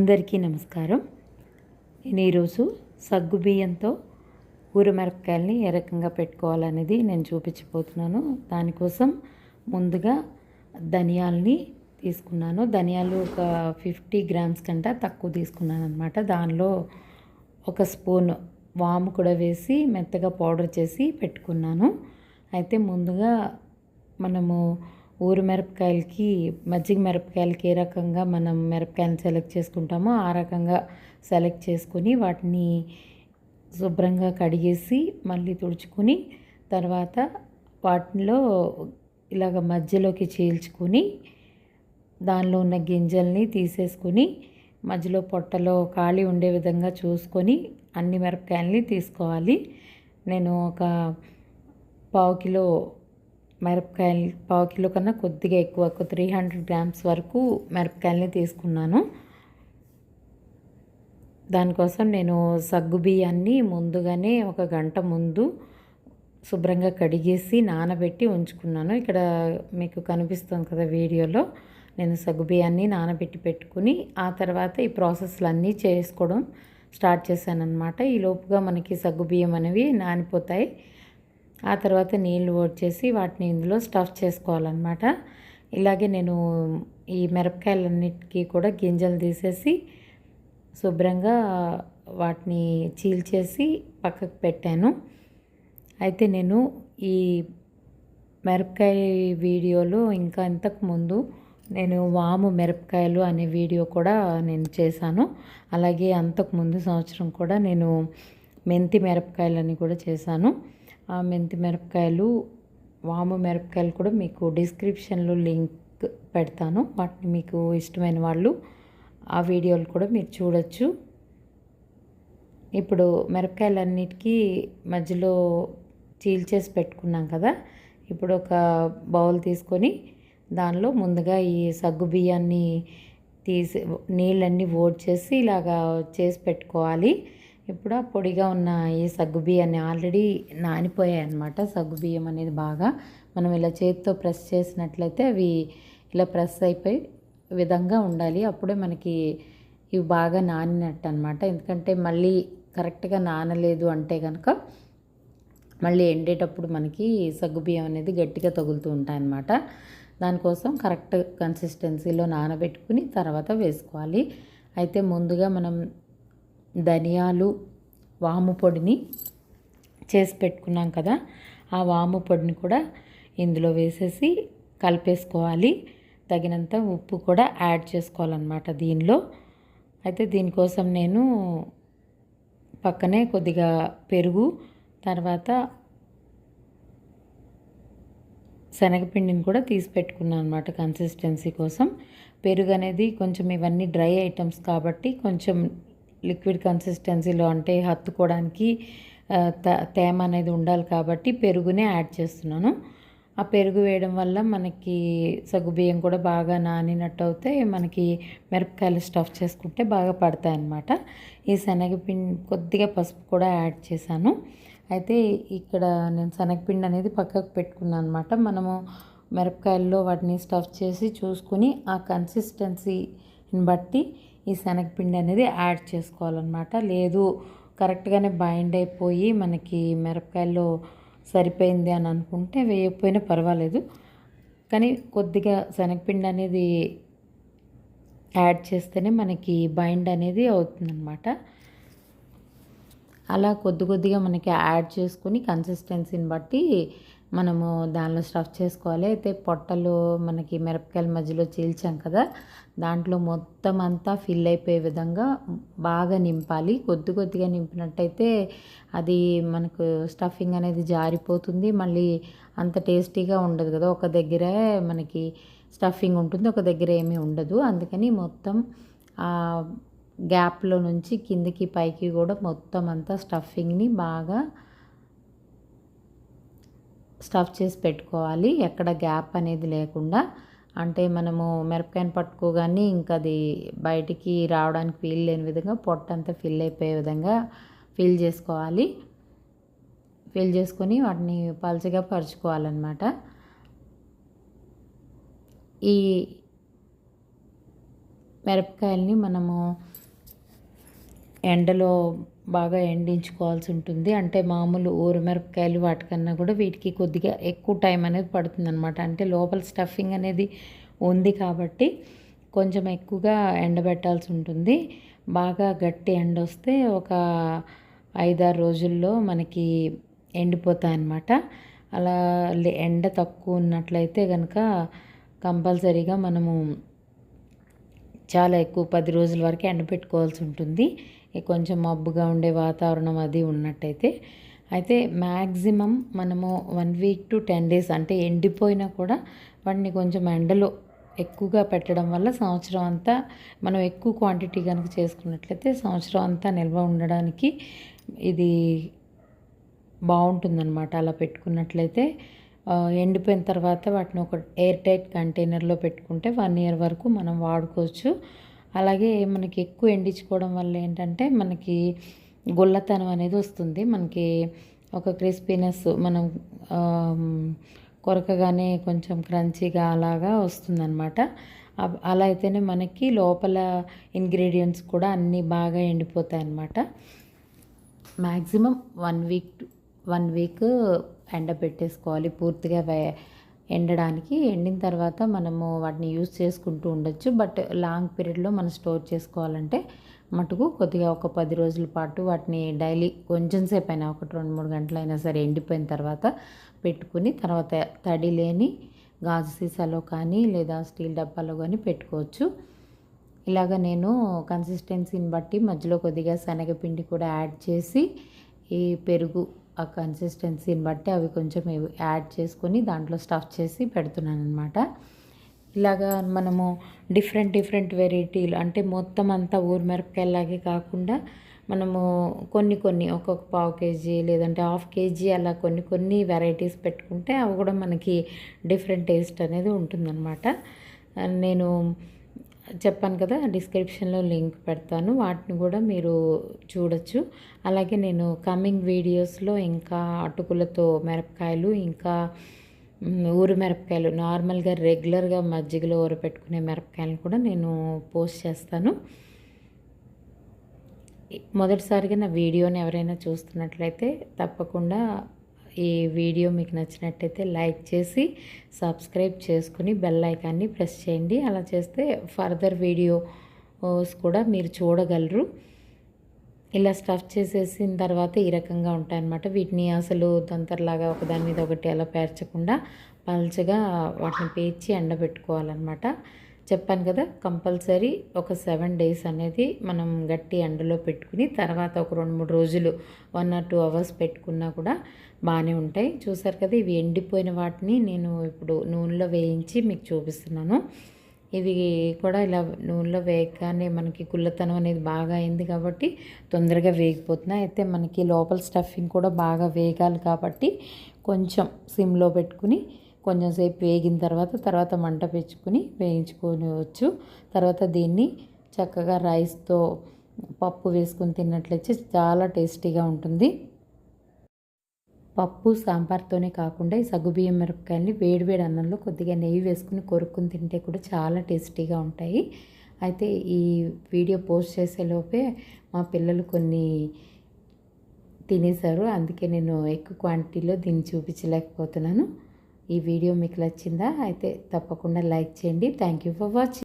అందరికీ నమస్కారం. నేను ఈరోజు సగ్గుబియ్యంతో ఊరమిరపకాయలని ఏ రకంగా పెట్టుకోవాలనేది నేను చూపించబోతున్నాను. దానికోసం ముందుగా ధనియాలని తీసుకున్నాను. ధనియాలు ఒక 50 గ్రామ్స్ కంటే తక్కువ తీసుకున్నాను అనమాట. దానిలో ఒక స్పూన్ వాము కూడా వేసి మెత్తగా పౌడర్ చేసి పెట్టుకున్నాను. అయితే ముందుగా మనము ఊరు మిరపకాయలకి మజ్జిగ మిరపకాయలకి ఏ రకంగా మనం మిరపకాయలను సెలెక్ట్ చేసుకుంటామో ఆ రకంగా సెలెక్ట్ చేసుకొని వాటిని శుభ్రంగా కడిగేసి మళ్ళీ తుడుచుకొని తర్వాత వాటిలో ఇలాగ మధ్యలోకి చీల్చుకొని దానిలో ఉన్న గింజల్ని తీసేసుకొని మధ్యలో పొట్టలో ఖాళీ ఉండే విధంగా చూసుకొని అన్ని మిరపకాయలని తీసుకోవాలి. నేను ఒక పావు కిలో మిరపకాయలు, పావు కిలో కన్నా కొద్దిగా ఎక్కువ, ఒక 300 గ్రామ్స్ వరకు మిరపకాయలని తీసుకున్నాను. దానికోసం నేను సగ్గుబియ్యాన్ని ముందుగానే ఒక గంట ముందు శుభ్రంగా కడిగేసి నానబెట్టి ఉంచుకున్నాను. ఇక్కడ మీకు కనిపిస్తుంది కదా వీడియోలో, నేను సగ్గుబియ్యాన్ని నానబెట్టి పెట్టుకుని ఆ తర్వాత ఈ ప్రాసెస్లన్నీ చేసుకోవడం స్టార్ట్ చేశాను అనమాట. ఈ లోపుగా మనకి సగ్గుబియ్యం అనేవి నానిపోతాయి. ఆ తర్వాత నీళ్ళు వచ్చేసి వాటిని ఇందులో స్టఫ్ చేసుకోవాలన్నమాట. ఇలాగే నేను ఈ మిరపకాయలన్నిటికీ కూడా గింజలు తీసేసి శుభ్రంగా వాటిని చీల్చేసి పక్కకు పెట్టాను. అయితే నేను ఈ మిరపకాయ వీడియోలో ఇంకా ఇంతకుముందు నేను వాము మిరపకాయలు అనే వీడియో కూడా నేను చేశాను. అలాగే అంతకుముందు సంవత్సరం కూడా నేను మెంతి మిరపకాయలని కూడా చేశాను. ఆ మెంతి మిరపకాయలు, వాము మిరపకాయలు కూడా మీకు డిస్క్రిప్షన్లో లింక్ పెడతాను. వాటిని మీకు ఇష్టమైన వాళ్ళు ఆ వీడియోలు కూడా మీరు చూడొచ్చు. ఇప్పుడు మిరపకాయలన్నిటికీ మధ్యలో చీల్చేసి పెట్టుకున్నాం కదా. ఇప్పుడు ఒక బౌల్ తీసుకొని దానిలో ముందుగా ఈ సగ్గు బియ్యాన్ని తీసి నీళ్ళన్నీ ఓడ్చేసి ఇలాగా చేసి పెట్టుకోవాలి. ఇప్పుడు ఆ పొడిగా ఉన్న ఈ సగ్గుబియ్యాన్ని ఆల్రెడీ నానిపోయాయి అన్నమాట. సగ్గుబియ్యం అనేది బాగా మనం ఇలా చేతితో ప్రెస్ చేసినట్లయితే అవి ఇలా ప్రెస్ అయిపోయి విధంగా ఉండాలి. అప్పుడే మనకి ఇవి బాగా నానినట్టు అనమాట. ఎందుకంటే మళ్ళీ కరెక్ట్గా నానలేదు అంటే కనుక మళ్ళీ ఎండేటప్పుడు మనకి సగ్గుబియ్యం అనేది గట్టిగా తగులుతూ ఉంటాయి అన్నమాట. దానికోసం కరెక్ట్ కన్సిస్టెన్సీలో నానబెట్టుకుని తర్వాత వేసుకోవాలి. అయితే ముందుగా మనం ధనియాలు, వాము పొడిని చేసి పెట్టుకున్నాం కదా, ఆ వాము పొడిని కూడా ఇందులో వేసేసి కలిపేసుకోవాలి. తగినంత ఉప్పు కూడా యాడ్ చేసుకోవాలన్నమాట దీనిలో. అయితే దీనికోసం నేను పక్కనే కొద్దిగా పెరుగు, తర్వాత శనగపిండిని కూడా తీసి పెట్టుకున్నాను అనమాట కన్సిస్టెన్సీ కోసం. పెరుగు అనేది కొంచెం ఇవన్నీ డ్రై ఐటమ్స్ కాబట్టి కొంచెం లిక్విడ్ కన్సిస్టెన్సీలో అంటే హత్తుకోవడానికి తేమ అనేది ఉండాలి కాబట్టి పెరుగునే యాడ్ చేస్తున్నాను. ఆ పెరుగు వేయడం వల్ల మనకి సగ్గుబియ్యం కూడా బాగా నానినట్టు అవుతాయి. మనకి మిరపకాయలు స్టఫ్ చేసుకుంటే బాగా పడతాయి అన్నమాట. ఈ శనగపిండి కొద్దిగా పసుపు కూడా యాడ్ చేశాను. అయితే ఇక్కడ నేను శనగపిండి అనేది పక్కకు పెట్టుకున్నాను అనమాట. మనము మిరపకాయల్లో వాటిని స్టఫ్ చేసి చూసుకుని ఆ కన్సిస్టెన్సీని బట్టి ఈ శనగపిండి అనేది యాడ్ చేసుకోవాలన్నమాట. లేదు కరెక్ట్గానే బైండ్ అయిపోయి మనకి మిరపకాయల్లో సరిపోయింది అని అనుకుంటే వేయకపోయినా పర్వాలేదు. కానీ కొద్దిగా శనగపిండి అనేది యాడ్ చేస్తేనే మనకి బైండ్ అనేది అవుతుందన్నమాట. అలా కొద్దిగా మనకి యాడ్ చేసుకుని కన్సిస్టెన్సీని బట్టి మనము దానిలో స్టఫ్ చేసుకోవాలి. అయితే పొట్టలు మనకి మిరపకాయల మధ్యలో చీల్చాం కదా, దాంట్లో మొత్తం అంతా ఫిల్ అయిపోయే విధంగా బాగా నింపాలి. కొద్దిగా నింపినట్టయితే అది మనకు స్టఫింగ్ అనేది జారిపోతుంది. మళ్ళీ అంత టేస్టీగా ఉండదు కదా. ఒక దగ్గర మనకి స్టఫింగ్ ఉంటుంది, ఒక దగ్గర ఏమీ ఉండదు. అందుకని మొత్తం గ్యాప్లో నుంచి కిందికి పైకి కూడా మొత్తం అంతా స్టఫింగ్ని బాగా స్టఫ్ చేసి పెట్టుకోవాలి. ఎక్కడ గ్యాప్ అనేది లేకుండా. అంటే మనము మిరపకాయని పట్టుకోగానే ఇంకా అది బయటికి రావడానికి వీలు లేని విధంగా పొట్టంతా ఫిల్ అయిపోయే విధంగా ఫిల్ చేసుకోవాలి. ఫిల్ చేసుకొని వాటిని పలుచగా పరుచుకోవాలన్నమాట. ఈ మిరపకాయల్ని మనము ఎండలో బాగా ఎండించుకోవాల్సి ఉంటుంది. అంటే మామూలు ఊరమిరపకాయలు వాటికన్నా కూడా వీటికి కొద్దిగా ఎక్కువ టైం అనేది పడుతుందనమాట. అంటే లోపల స్టఫింగ్ అనేది ఉంది కాబట్టి కొంచెం ఎక్కువగా ఎండబెట్టాల్సి ఉంటుంది. బాగా గట్టి ఎండ వస్తే ఒక 5-6 రోజుల్లో మనకి ఎండిపోతాయన్నమాట. అలా ఎండ తక్కువ ఉన్నట్లయితే కనుక కంపల్సరీగా మనము చాలా ఎక్కువ 10 రోజుల వరకు ఎండబెట్టుకోవాల్సి ఉంటుంది. కొంచెం మబ్బుగా ఉండే వాతావరణం అది ఉన్నట్టయితే. అయితే మ్యాక్సిమం మనము 1 వీక్ టు 10 డేస్ అంటే ఎండిపోయినా కూడా వాటిని కొంచెం ఎండలో ఎక్కువగా పెట్టడం వల్ల సంవత్సరం అంతా మనం ఎక్కువ క్వాంటిటీ కనుక చేసుకున్నట్లయితే సంవత్సరం అంతా నిల్వ ఉండడానికి ఇది బాగుంటుందన్నమాట. అలా పెట్టుకున్నట్లయితే ఎండిపోయిన తర్వాత వాటిని ఒక ఎయిర్ టైట్ కంటైనర్లో పెట్టుకుంటే 1 ఇయర్ వరకు మనం వాడుకోవచ్చు. అలాగే మనకి ఎక్కువ ఎండించుకోవడం వల్ల ఏంటంటే మనకి గుల్లతనం అనేది వస్తుంది. మనకి ఒక క్రిస్పీనెస్ మనం కొరకగానే కొంచెం క్రంచీగా అలాగా వస్తుందన్నమాట. అలా అయితేనే మనకి లోపల ఇంగ్రీడియంట్స్ కూడా అన్నీ బాగా ఎండిపోతాయి అన్నమాట. మ్యాక్సిమం 1 వీక్ ఎండబెట్టేసుకోవాలి పూర్తిగా ఎండడానికి. ఎండిన తర్వాత మనము వాటిని యూజ్ చేసుకుంటూ ఉండొచ్చు. బట్ లాంగ్ పీరియడ్లో మనం స్టోర్ చేసుకోవాలంటే మటుకు కొద్దిగా ఒక 10 రోజుల పాటు వాటిని డైలీ కొంచెం సేపు అయినా ఒక 2-3 గంటలైనా సరే ఎండిపోయిన తర్వాత పెట్టుకుని తర్వాత తడి లేని గాజు సీసాలో కానీ లేదా స్టీల్ డబ్బాలో కానీ పెట్టుకోవచ్చు. ఇలాగ నేను కన్సిస్టెన్సీని బట్టి మధ్యలో కొద్దిగా శనగపిండి కూడా యాడ్ చేసి ఈ పెరుగు ఆ కన్సిస్టెన్సీని బట్టి అవి కొంచెం యాడ్ చేసుకొని దాంట్లో స్టఫ్ చేసి పెడుతున్నాను అనమాట. ఇలాగా మనము డిఫరెంట్ వెరైటీలు అంటే మొత్తం అంతా ఊరమిరపకాయలాగే కాకుండా మనము కొన్ని ఒక్కొక్క పావు కేజీ లేదంటే హాఫ్ కేజీ అలా కొన్ని వెరైటీస్ పెట్టుకుంటే అవి కూడా మనకి డిఫరెంట్ టేస్ట్ అనేది ఉంటుందన్నమాట. నేను చెప్పాను కదా, డిస్క్రిప్షన్లో లింక్ పెడతాను, వాటిని కూడా మీరు చూడొచ్చు. అలాగే నేను కమింగ్ వీడియోస్లో ఇంకా అటుకులతో మిరపకాయలు ఇంకా ఊరు మిరపకాయలు నార్మల్గా రెగ్యులర్గా మజ్జిగలో ఊరపెట్టుకునే మిరపకాయలను కూడా నేను పోస్ట్ చేస్తాను. మొదటిసారిగా నా వీడియోని ఎవరైనా చూస్తున్నట్లయితే తప్పకుండా ఈ వీడియో మీకు నచ్చినట్టయితే లైక్ చేసి సబ్స్క్రైబ్ చేసుకుని బెల్ ఐకాన్ని ప్రెస్ చేయండి. అలా చేస్తే ఫర్దర్ వీడియోస్ కూడా మీరు చూడగలరు. ఇలా స్టఫ్ చేసేసిన తర్వాత ఈ రకంగా ఉంటాయన్నమాట. వీటిని అసలు దంతర్లాగా ఒకదాని మీద ఒకటి అలా పేర్చకుండా పల్చగా వాటిని పేర్చి ఎండబెట్టుకోవాలన్నమాట. చెప్పాను కదా, కంపల్సరీ ఒక 7 డేస్ అనేది మనం గట్టి ఎండలో పెట్టుకుని తర్వాత ఒక 2-3 రోజులు 1 or 2 అవర్స్ పెట్టుకున్నా కూడా బాగానే ఉంటాయి. చూసారు కదా, ఇవి ఎండిపోయిన వాటిని నేను ఇప్పుడు నూనెలో వేయించి మీకు చూపిస్తున్నాను. ఇవి కూడా ఇలా నూనెలో వేయగానే మనకి గుల్లతనం అనేది బాగా అయింది కాబట్టి తొందరగా వేగిపోతున్నాయి. అయితే మనకి లోపల స్టఫింగ్ కూడా బాగా వేగాలి కాబట్టి కొంచెం సిమ్లో పెట్టుకుని కొంచెం సేపు వేగిన తర్వాత మంట పెంచుకుని వేయించుకోవచ్చు. తర్వాత దీన్ని చక్కగా రైస్తో పప్పు వేసుకుని తిన్నట్లయితే చాలా టేస్టీగా ఉంటుంది. పప్పు సాంబార్తోనే కాకుండా ఈ సగ్గుబియ్యం మిరపకాయలని వేడివేడి అన్నంలో కొద్దిగా నెయ్యి వేసుకుని కొరుక్కుని తింటే కూడా చాలా టేస్టీగా ఉంటాయి. అయితే ఈ వీడియో పోస్ట్ చేసేలోపే మా పిల్లలు కొన్ని తినేశారు. అందుకే నేను ఎక్కువ క్వాంటిటీలో దీన్ని చూపించలేకపోతున్నాను. ఈ వీడియో మీకు నచ్చిందా? అయితే తప్పకుండా లైక్ చేయండి. Thank you for watching.